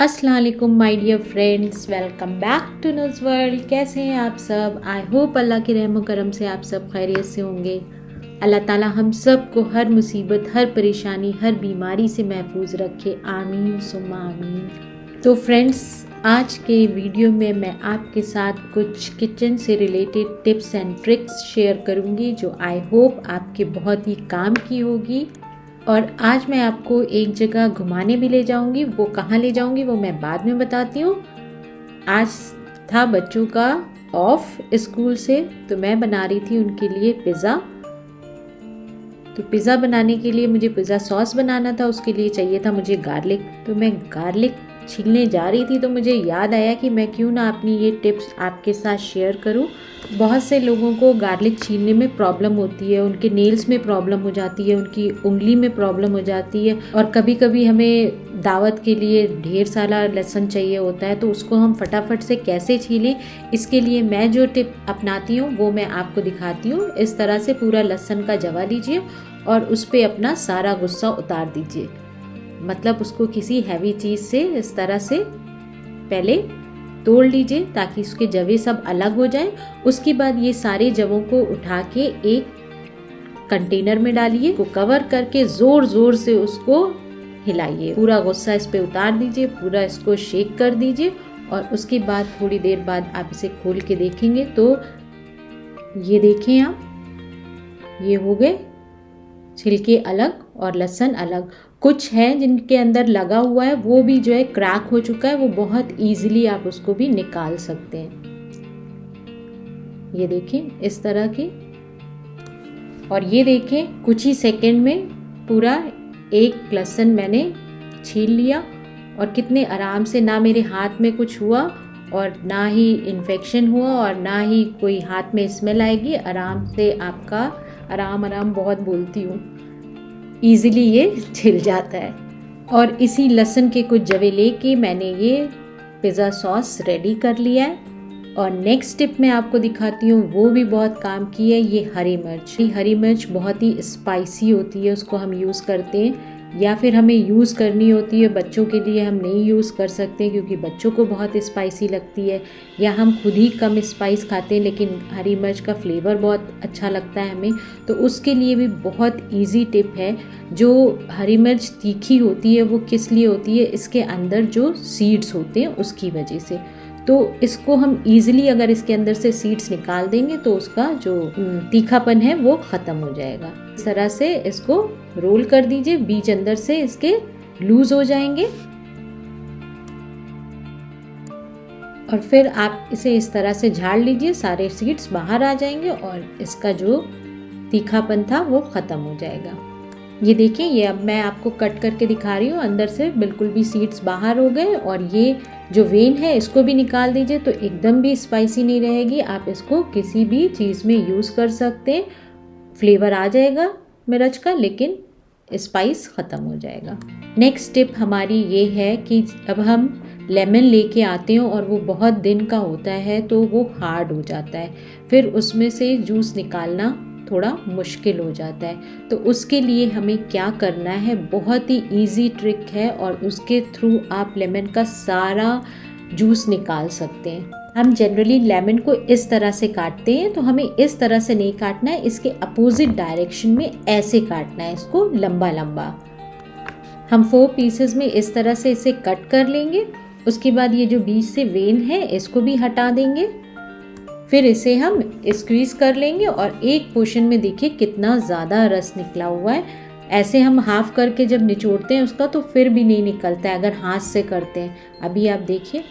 अस्सलाम वालेकुम my dear friends, welcome back to News World. कैसे हैं आप सब? आई होप अल्लाह के रहम करम से आप सब खैरियत से होंगे। अल्लाह ताला हम सब को हर मुसीबत, हर परेशानी, हर बीमारी से महफूज रखे, आमीन सुम्मा आमीन। तो फ्रेंड्स, आज के वीडियो में मैं आपके साथ कुछ किचन से related tips and tricks share करूंगी जो आई होप आपके बहुत ही काम की होगी। और आज मैं आपको एक जगह घुमाने भी ले जाऊंगी। वो कहाँ ले जाऊंगी वो मैं बाद में बताती हूँ। आज था बच्चों का ऑफ स्कूल से, तो मैं बना रही थी उनके लिए पिज़्ज़ा। तो पिज़्ज़ा बनाने के लिए मुझे पिज़्ज़ा सॉस बनाना था, उसके लिए चाहिए था मुझे गार्लिक। तो मैं गार्लिक छीलने जा रही थी तो मुझे याद आया कि मैं क्यों ना अपनी ये टिप्स आपके साथ शेयर करूं। बहुत से लोगों को गार्लिक छीलने में प्रॉब्लम होती है, उनके नेल्स में प्रॉब्लम हो जाती है, उनकी उंगली में प्रॉब्लम हो जाती है, और कभी कभी हमें दावत के लिए ढेर सारा लहसुन चाहिए होता है, तो उसको हम फटाफट से कैसे छीलें, इसके लिए मैं जो टिप अपनाती हूँ वो मैं आपको दिखाती हूँ। इस तरह से पूरा लहसुन का जवा लीजिए और उस पर अपना सारा गुस्सा उतार दीजिए। मतलब उसको किसी हैवी चीज़ से इस तरह से पहले तोड़ लीजिए ताकि उसके जवे सब अलग हो जाएं। उसके बाद ये सारे जवों को उठा के एक कंटेनर में डालिए, को कवर करके ज़ोर ज़ोर से उसको हिलाइए। पूरा गुस्सा इस पे उतार दीजिए, पूरा इसको शेक कर दीजिए, और उसके बाद थोड़ी देर बाद आप इसे खोल के देखेंगे तो ये देखें आप, ये हो गए छिलके अलग और लहसुन अलग। कुछ है जिनके अंदर लगा हुआ है वो भी जो है क्रैक हो चुका है, वो बहुत इजीली आप उसको भी निकाल सकते हैं। ये देखें इस तरह के, और ये देखें कुछ ही सेकंड में पूरा एक लहसुन मैंने छील लिया, और कितने आराम से, ना मेरे हाथ में कुछ हुआ और ना ही इन्फेक्शन हुआ और ना ही कोई हाथ में स्मेल आएगी। आराम से आपका आराम बहुत बोलती हूँ, ईज़िली ये छिल जाता है। और इसी लहसुन के कुछ जवे लेके मैंने ये पिज़्ज़ा सॉस रेडी कर लिया है। और नेक्स्ट टिप मैं आपको दिखाती हूँ, वो भी बहुत काम की है। ये हरी मिर्च, हरी मिर्च बहुत ही स्पाइसी होती है, उसको हम यूज़ करते हैं, या फिर हमें यूज़ करनी होती है। बच्चों के लिए हम नहीं यूज़ कर सकते क्योंकि बच्चों को बहुत स्पाइसी लगती है, या हम खुद ही कम स्पाइस खाते हैं, लेकिन हरी मिर्च का फ्लेवर बहुत अच्छा लगता है हमें। तो उसके लिए भी बहुत इजी टिप है। जो हरी मिर्च तीखी होती है वो किस लिए होती है, इसके अंदर जो सीड्स होते हैं उसकी वजह से। तो इसको हम इजीली अगर इसके अंदर से सीड्स निकाल देंगे तो उसका जो तीखापन है वो ख़त्म हो जाएगा। इस तरह से इसको रोल कर दीजिए, बीज अंदर से इसके लूज हो जाएंगे, और फिर आप इसे इस तरह से झाड़ लीजिए, सारे सीड्स बाहर आ जाएंगे और इसका जो तीखापन था वो ख़त्म हो जाएगा। ये देखिए, ये अब मैं आपको कट करके दिखा रही हूँ, अंदर से बिल्कुल भी सीड्स बाहर हो गए, और ये जो वेन है इसको भी निकाल दीजिए तो एकदम भी स्पाइसी नहीं रहेगी। आप इसको किसी भी चीज़ में यूज़ कर सकते हैं, फ्लेवर आ जाएगा मिर्च का, लेकिन स्पाइस ख़त्म हो जाएगा। नेक्स्ट टिप हमारी ये है कि अब हम लेमन लेके आते हैं और वो बहुत दिन का होता है तो वो हार्ड हो जाता है, फिर उसमें से जूस निकालना थोड़ा मुश्किल हो जाता है। तो उसके लिए हमें क्या करना है, बहुत ही इजी ट्रिक है, और उसके थ्रू आप लेमन का सारा जूस निकाल सकते हैं। हम जनरली लेमन को इस तरह से काटते हैं, तो हमें इस तरह से नहीं काटना है, इसके अपोजिट डायरेक्शन में ऐसे काटना है, इसको लंबा लंबा। हम 4 पीसेस में इस तरह से इसे कट कर लेंगे। उसके बाद ये जो बीच से वेन है इसको भी हटा देंगे, फिर इसे हम स्क्वीज़ कर लेंगे, और एक पोर्शन में देखिए कितना ज़्यादा रस निकला हुआ है। ऐसे हम हाफ करके जब निचोड़ते हैं उसका तो फिर भी नहीं निकलता है अगर हाथ से करते हैं। अभी आप देखिए।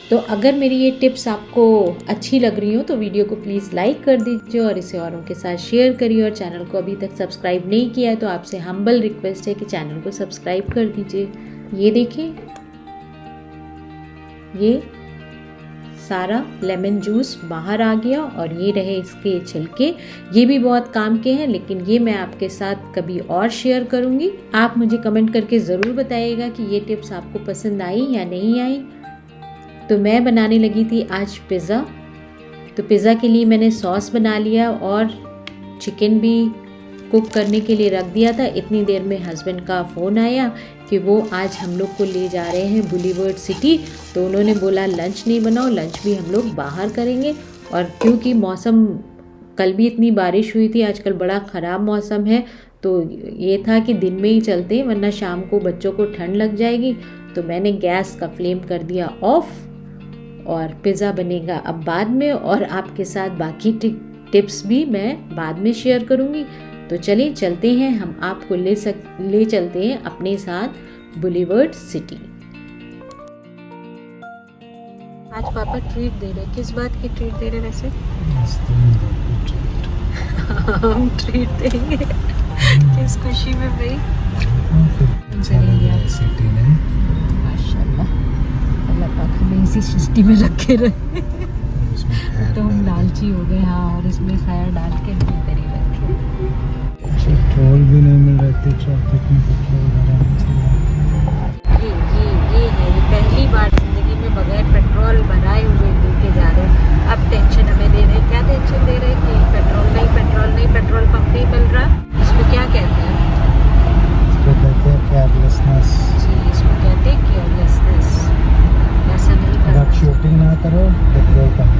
तो अगर मेरी ये टिप्स आपको अच्छी लग रही हो तो वीडियो को प्लीज़ लाइक कर दीजिए और इसे औरों के साथ शेयर करिए, और चैनल को अभी तक सब्सक्राइब नहीं किया है तो आपसे हम्बल रिक्वेस्ट है कि चैनल को सब्सक्राइब कर दीजिए। ये देखिए, ये सारा लेमन जूस बाहर आ गया, और ये रहे इसके छिलके। ये भी बहुत काम के हैं, लेकिन ये मैं आपके साथ कभी और शेयर करूंगी। आप मुझे कमेंट करके ज़रूर बताइएगा कि ये टिप्स आपको पसंद आई या नहीं आई। तो मैं बनाने लगी थी आज पिज़्ज़ा। तो पिज़्ज़ा के लिए मैंने सॉस बना लिया और चिकन भी कुक करने के लिए रख दिया था। इतनी देर में हस्बैंड का फ़ोन आया कि वो आज हम लोग को ले जा रहे हैं बुलीवर्ड सिटी। तो उन्होंने बोला लंच नहीं बनाओ, लंच भी हम लोग बाहर करेंगे। और क्योंकि मौसम, कल भी इतनी बारिश हुई थी, आजकल बड़ा ख़राब मौसम है, तो ये था कि दिन में ही चलते हैं वरना शाम को बच्चों को ठंड लग जाएगी। तो मैंने गैस का फ्लेम कर दिया ऑफ, और पिज़्ज़ा बनेगा अब बाद में, और आपके साथ बाकी टिप्स भी मैं बाद में शेयर करूँगी। तो चलिए चलते हैं, हम आपको ले चलते हैं अपने साथ बुलीवर्ड सिटी। आज पापा ट्रीट दे रहे, किस बात की ट्रीट दे रहे वैसे? हम ट्रीट देंगे किस खुशी में भाई? माशाल्लाह, अल्लाह पाक हमें इसी सृष्टि में रखे रहे। तो हम लालची हो गए। हाँ, और इसमें खैर डाल के भीतर ही रखे। पेट्रोल भी नहीं मिल रहा थी, ट्रैफिक में पेट्रोल भराने से। ये है, ये पहली बार जिंदगी में बगैर पेट्रोल भराए हुए लेके जा रहे हैं। अब टेंशन हमें दे रहे हैं। क्या टेंशन दे रहे हैं कि पेट्रोल नहीं, पेट्रोल पंप नहीं मिल रहा। इसको क्या कहते हैं? इसको कहते हैं केयरलेसनेस। जी, इसको कहते हैं केयरलेसनेस। ऐसा नहीं करना। आप शूटिंग ना करो, पेट्रोल पंप।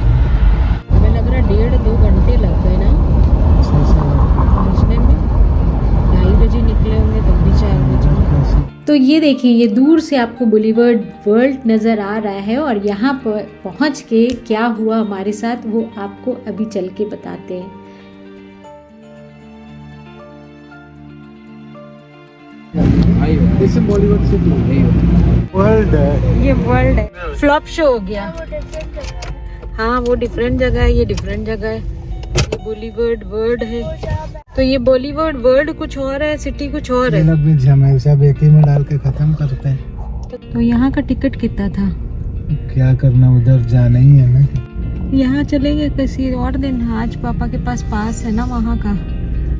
हमें लग रहा 1.5-2 घंटे लग गए ना पहुँचने में। 2:30 बजे निकले होंगे, तब भी 4 बजे। तो ये देखिए, ये दूर से आपको बुलीवर्ड वर्ल्ड नज़र आ रहा है, और यहाँ पर पहुँच के क्या हुआ हमारे साथ वो आपको अभी चल के बताते हैं। बॉलीवुड सिटी वर्ल्ड है, ये वर्ल्ड है। फ्लॉप शो हो गया। हाँ, वो डिफरेंट जगह है, ये डिफरेंट जगह है। ये बॉलीवुड वर्ल्ड है, तो ये बॉलीवुड वर्ल्ड कुछ और है, सिटी कुछ और है। लोग भी हमेशा एक ही में डाल के खत्म करते हैं। तो यहाँ का टिकट कितना था? क्या करना, उधर जाना ही है ना। यहाँ चलेंगे किसी और दिन। आज पापा के पास पास है ना वहाँ का।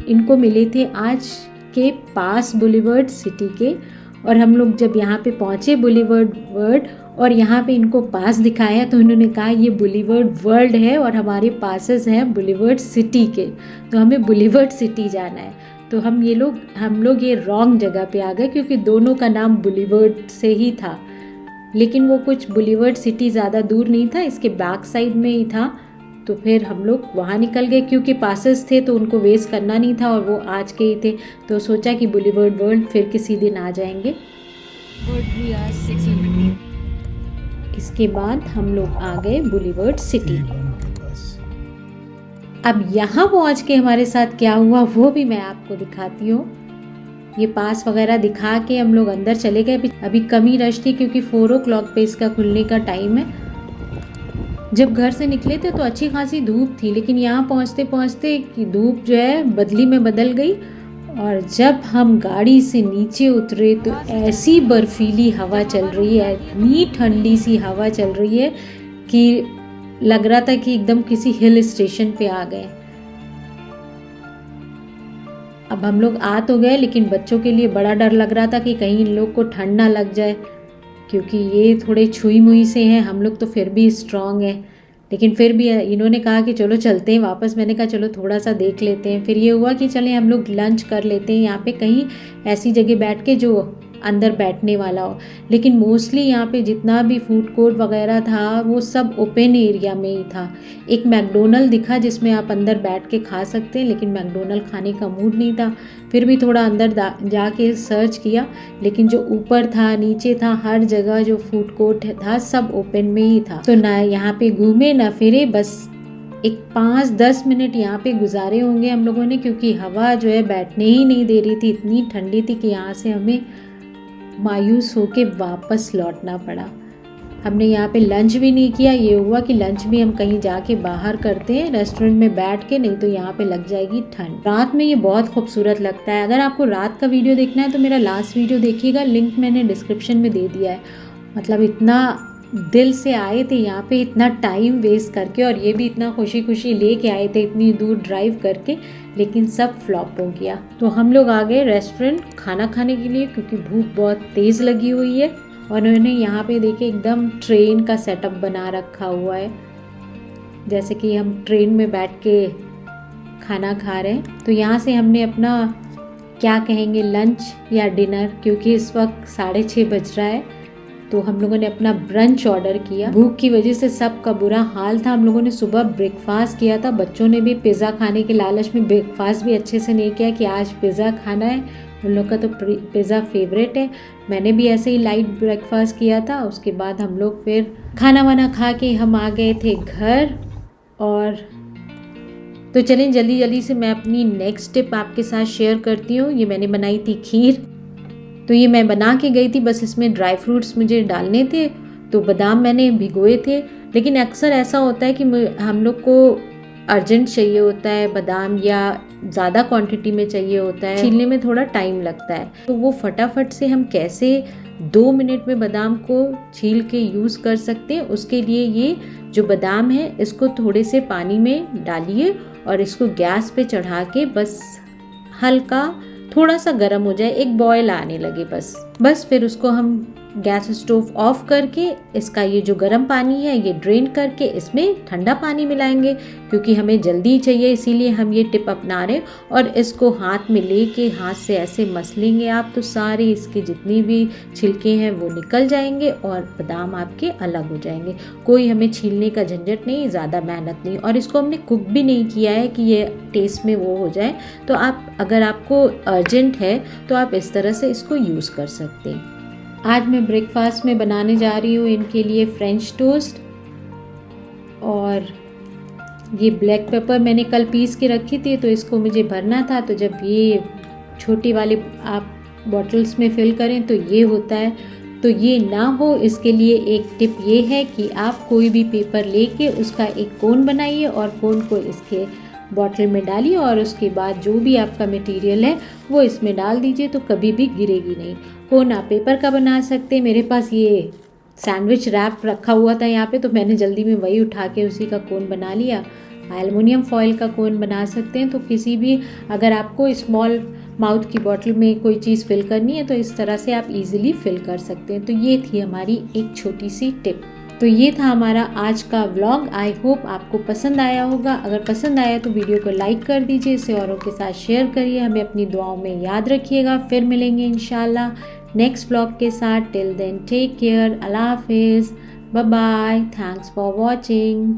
इनको मिले थे आज के पास बुलीवर्ड सिटी के, और हम लोग जब यहाँ पे पहुँचे बुलीवर्ड वर्ल्ड और यहाँ पे इनको पास दिखाया, तो इन्होंने कहा ये बुलीवर्ड वर्ल्ड है और हमारे पासेस हैं बुलीवर्ड सिटी के, तो हमें बुलीवर्ड सिटी जाना है। तो हम लोग ये रॉन्ग जगह पे आ गए, क्योंकि दोनों का नाम बुलीवर्ड से ही था, लेकिन वो कुछ बुलीवर्ड सिटी ज़्यादा दूर नहीं था, इसके बैक साइड में ही था। तो फिर हम लोग वहाँ निकल गए, क्योंकि पासेस थे तो उनको वेस्ट करना नहीं था, और वो आज के ही थे, तो सोचा कि बुलीवर्ड वर्ल्ड फिर किसी दिन आ जाएंगे। इसके बाद हम लोग आ गए बुलीवर्ड सिटी। अब यहाँ पहुँच के हमारे साथ क्या हुआ वो भी मैं आपको दिखाती हूँ। ये पास वगैरह दिखा के हम लोग अंदर चले गए। अभी कम ही रश थी, क्योंकि 4 o'clock पे इसका खुलने का टाइम है। जब घर से निकले थे तो अच्छी खासी धूप थी, लेकिन यहाँ पहुँचते पहुँचते कि धूप जो है बदली में बदल गई, और जब हम गाड़ी से नीचे उतरे तो ऐसी बर्फीली हवा चल रही है, इतनी ठंडी सी हवा चल रही है कि लग रहा था कि एकदम किसी हिल स्टेशन पे आ गए। अब हम लोग आ तो गए, लेकिन बच्चों के लिए बड़ा डर लग रहा था कि कहीं इन लोग को ठंड ना लग जाए, क्योंकि ये थोड़े छुई मुई से हैं। हम लोग तो फिर भी स्ट्रांग हैं, लेकिन फिर भी इन्होंने कहा कि चलो चलते हैं वापस। मैंने कहा चलो थोड़ा सा देख लेते हैं। फिर ये हुआ कि चलें हम लोग लंच कर लेते हैं यहाँ पे, कहीं ऐसी जगह बैठ के जो अंदर बैठने वाला हो। लेकिन मोस्टली यहाँ पे जितना भी फूड कोर्ट वगैरह था वो सब ओपन एरिया में ही था। एक मैकडोनल्ड दिखा जिसमें आप अंदर बैठ के खा सकते हैं, लेकिन मैकडोनल्ड खाने का मूड नहीं था। फिर भी थोड़ा अंदर जाके सर्च किया, लेकिन जो ऊपर था नीचे था हर जगह जो फूड कोर्ट था सब ओपन में ही था। तो ना यहाँ पे घूमे ना फिरे, बस एक 5-10 मिनट यहाँ पे गुजारे होंगे हम लोगों ने, क्योंकि हवा जो है बैठने ही नहीं दे रही थी, इतनी ठंडी थी कि यहाँ से हमें मायूस होके वापस लौटना पड़ा। हमने यहाँ पे लंच भी नहीं किया। ये हुआ कि लंच भी हम कहीं जाके बाहर करते हैं रेस्टोरेंट में बैठ के, नहीं तो यहाँ पे लग जाएगी ठंड। रात में ये बहुत खूबसूरत लगता है। अगर आपको रात का वीडियो देखना है तो मेरा लास्ट वीडियो देखिएगा, लिंक मैंने डिस्क्रिप्शन में दे दिया है। मतलब इतना दिल से आए थे यहाँ पे, इतना टाइम वेस्ट करके, और ये भी इतना खुशी खुशी लेके आए थे इतनी दूर ड्राइव करके, लेकिन सब फ्लॉप हो गया। तो हम लोग आ गए रेस्टोरेंट खाना खाने के लिए, क्योंकि भूख बहुत तेज़ लगी हुई है। और उन्होंने यहाँ पे देखे एकदम ट्रेन का सेटअप बना रखा हुआ है, जैसे कि हम ट्रेन में बैठ के खाना खा रहे हैं। तो यहाँ से हमने अपना क्या कहेंगे, लंच या डिनर, क्योंकि इस वक्त 6:30 बज रहा है। तो हम लोगों ने अपना ब्रंच ऑर्डर किया। भूख की वजह से सबका बुरा हाल था। हम लोगों ने सुबह ब्रेकफास्ट किया था। बच्चों ने भी पिज़्ज़ा खाने के लालच में ब्रेकफास्ट भी अच्छे से नहीं किया कि आज पिज़्ज़ा खाना है। उन लोग का तो पिज़्ज़ा फेवरेट है। मैंने भी ऐसे ही लाइट ब्रेकफास्ट किया था। उसके बाद हम लोग फिर खाना वाना खा के हम आ गए थे घर। और तो चलें जल्दी जल्दी से मैं अपनी नेक्स्ट टिप आपके साथ शेयर करती हूँ। ये मैंने बनाई थी खीर। तो ये मैं बना के गई थी, बस इसमें ड्राई फ्रूट्स मुझे डालने थे। तो बादाम मैंने भिगोए थे, लेकिन अक्सर ऐसा होता है कि हम लोग को अर्जेंट चाहिए होता है बादाम, या ज़्यादा क्वांटिटी में चाहिए होता है, छीलने में थोड़ा टाइम लगता है। तो वो फटाफट से हम कैसे 2 मिनट में बादाम को छील के यूज़ कर सकते हैं, उसके लिए ये जो बादाम है इसको थोड़े से पानी में डालिए और इसको गैस पे चढ़ा के बस हल्का थोड़ा सा गर्म हो जाए, एक बॉयल आने लगे बस फिर उसको हम गैस स्टोव ऑफ करके इसका ये जो गर्म पानी है ये ड्रेन करके इसमें ठंडा पानी मिलाएंगे, क्योंकि हमें जल्दी चाहिए, इसीलिए हम ये टिप अपना रहे हैं। और इसको हाथ में लेके हाथ से ऐसे मसलेंगे आप, तो सारे इसके जितनी भी छिलके हैं वो निकल जाएंगे और बादाम आपके अलग हो जाएंगे। कोई हमें छीलने का झंझट नहीं, ज़्यादा मेहनत नहीं, और इसको हमने कुक भी नहीं किया है कि ये टेस्ट में वो हो जाए। तो आप अगर आपको अर्जेंट है तो आप इस तरह से इसको यूज़ कर सकते हैं। आज मैं ब्रेकफास्ट में बनाने जा रही हूँ इनके लिए फ्रेंच टोस्ट, और ये ब्लैक पेपर मैंने कल पीस के रखी थी, तो इसको मुझे भरना था। तो जब ये छोटी वाली आप बॉटल्स में फिल करें तो ये होता है। तो ये ना हो इसके लिए एक टिप ये है कि आप कोई भी पेपर लेके उसका एक कोन बनाइए और कोन को इसके बॉटल में डालिए, और उसके बाद जो भी आपका मटेरियल है वो इसमें डाल दीजिए, तो कभी भी गिरेगी नहीं। कोन आप पेपर का बना सकते हैं। मेरे पास ये सैंडविच रैप रखा हुआ था यहाँ पे, तो मैंने जल्दी में वही उठा के उसी का कोन बना लिया। एल्युमिनियम फॉइल का कोन बना सकते हैं। तो किसी भी अगर आपको स्मॉल माउथ की बॉटल में कोई चीज़ फिल करनी है तो इस तरह से आप इजीली फिल कर सकते हैं। तो ये थी हमारी एक छोटी सी टिप। तो ये था हमारा आज का व्लॉग। आई होप आपको पसंद आया होगा। अगर पसंद आया तो वीडियो को लाइक कर दीजिए, इसे औरों के साथ शेयर करिए, हमें अपनी दुआओं में याद रखिएगा। फिर मिलेंगे इंशाल्लाह नेक्स्ट व्लॉग के साथ। टिल देन टेक केयर, अल्लाह हाफिज़, bye bye, thanks for watching.